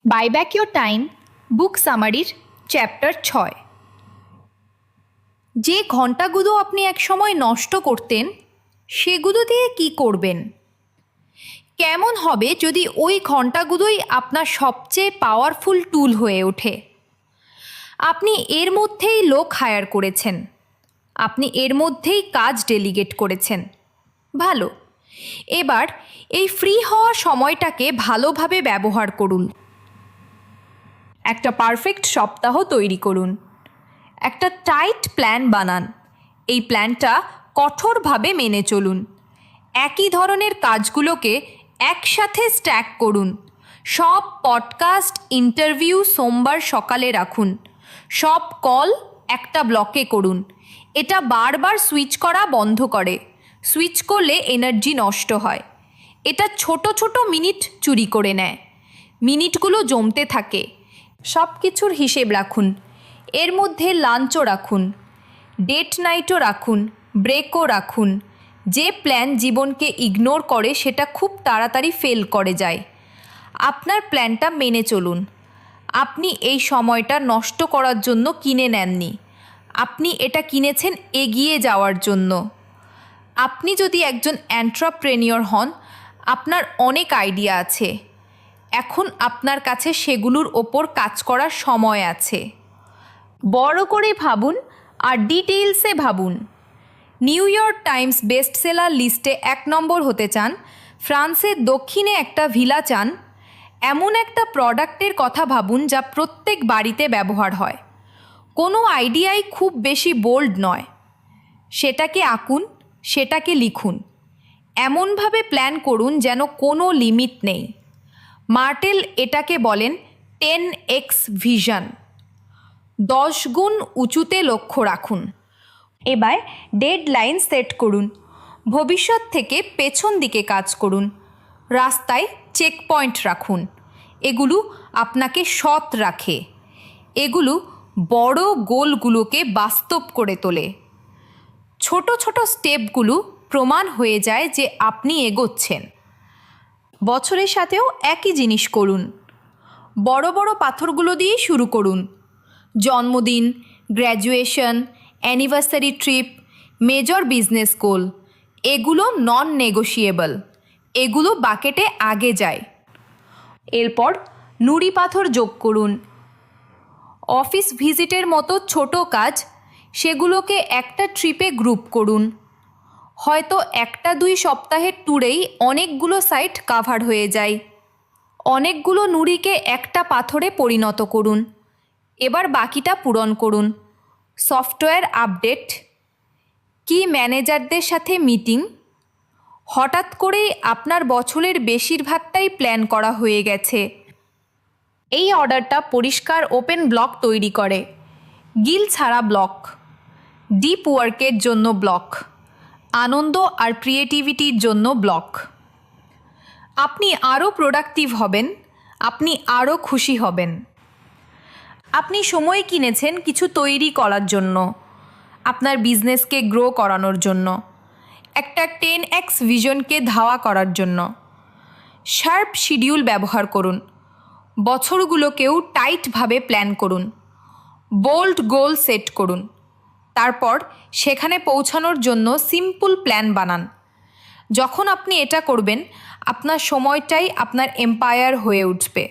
By back your time book সামারির chapter 6। যে ঘন্টাগুলো আপনি একসময় নষ্ট করতেন সেগুলো দিয়ে কি করবেন? কেমন হবে যদি ওই ঘন্টাগুলোই আপনার সবচেয়ে পাওয়ারফুল টুল হয়ে ওঠে? আপনি এর মধ্যেই লোক হায়ার করেছেন, আপনি এর মধ্যেই কাজ ডেলিগেট করেছেন। ভালো, এবার এই ফ্রি হওয়ার সময়টাকে ভালোভাবে ব্যবহার করুন। একটা পারফেক্ট সপ্তাহ তৈরি করুন, একটা টাইট প্ল্যান বানান। এই প্ল্যানটা কঠোরভাবে মেনে চলুন। একই ধরনের কাজগুলোকে একসাথে স্ট্যাক করুন। সব পডকাস্ট ইন্টারভিউ সোমবার সকালে রাখুন। সব কল একটা ব্লকে করুন। এটা বারবার সুইচ করা বন্ধ করে। সুইচ করলে এনার্জি নষ্ট হয়। এটা ছোট ছোট মিনিট চুরি করে নেয়। মিনিটগুলো জমতে থাকে। সব কিছুর হিসেব রাখুন। এর মধ্যে লাঞ্চও রাখুন, ডেট নাইটও রাখুন, ব্রেকও রাখুন। যে প্ল্যান জীবনকে ইগনোর করে সেটা খুব তাড়াতাড়ি ফেল করে যায়। আপনার প্ল্যানটা মেনে চলুন। আপনি এই সময়টা নষ্ট করার জন্য কিনে নেননি, আপনি এটা কিনেছেন এগিয়ে যাওয়ার জন্য। আপনি যদি একজন এন্ট্রাপ্রেনিয়র হন, আপনার অনেক আইডিয়া আছে। এখন আপনার কাছে সেগুলোর ওপর কাজ করার সময় আছে। বড় করে ভাবুন আর ডিটেইলসে ভাবুন। নিউ ইয়র্ক টাইমস বেস্টসেলার লিস্টে 1 নম্বর হতে চান, ফ্রান্সের দক্ষিণে একটা ভিলা চান, এমন একটা প্রোডাক্টের কথা ভাবুন যা প্রত্যেক বাড়িতে ব্যবহার হয়। কোনো আইডিয়াই খুব বেশি বোল্ড নয়। সেটাকে আঁকুন, সেটাকে লিখুন। এমনভাবে প্ল্যান করুন যেন কোনো লিমিট নেই। মার্টেল এটাকে বলেন 10x ভিশন। 10 গুণ উঁচুতে লক্ষ্য রাখুন। এবার ডেডলাইন সেট করুন। ভবিষ্যৎ থেকে পেছন দিকে কাজ করুন। রাস্তায় চেকপয়েন্ট রাখুন। এগুলো আপনাকে সৎ রাখে। এগুলো বড় গোলগুলোকে বাস্তব করে তোলে। ছোট ছোট স্টেপগুলো প্রমাণ হয়ে যায় যে আপনি এগোচ্ছেন। বছরের সাথেও একই জিনিস করুন। বড় বড় পাথরগুলো দিয়েই শুরু করুন। জন্মদিন, graduation, anniversary trip, major business goal, এগুলো নন নেগোশিয়েবল। এগুলো বাকেটে আগে যায়। এরপর নুড়ি পাথর যোগ করুন। অফিস ভিজিটের মতো ছোট কাজ, সেগুলোকে একটা ট্রিপে গ্রুপ করুন। হয়তো 1-2 সপ্তাহের ট্যুরেই অনেকগুলো সাইট কাভার হয়ে যায়। অনেকগুলো নুড়িকে একটা পাথরে পরিণত করুন। এবার বাকিটা পূরণ করুন। সফটওয়্যার আপডেট, কি ম্যানেজারদের সাথে মিটিং। হঠাৎ করেই আপনার বছরের বেশিরভাগটাই প্ল্যান করা হয়ে গেছে। এই অর্ডারটা পরিষ্কার ওপেন ব্লক তৈরি করে। গিল ছাড়া ব্লক, ডিপ ওয়ার্কের জন্য ব্লক, আনন্দ আর ক্রিয়েটিভিটির জন্য ব্লক। আপনি আরও প্রোডাক্টিভ হবেন, আপনি আরও খুশি হবেন। আপনি সময় কিনেছেন কিছু তৈরি করার জন্য, আপনার বিজনেসকে গ্রো করানোর জন্য, একটা 10x ভিশনকে ধাওয়া করার জন্য। শার্প শিডিউল ব্যবহার করুন। বছরগুলোকেও টাইটভাবে প্ল্যান করুন। বোল্ড গোল সেট করুন। তারপর সেখানে পৌঁছানোর জন্য সিম্পল প্ল্যান বানান। যখন আপনি এটা করবেন, আপনার সময়টাই আপনার এম্পায়ার হয়ে উঠবে।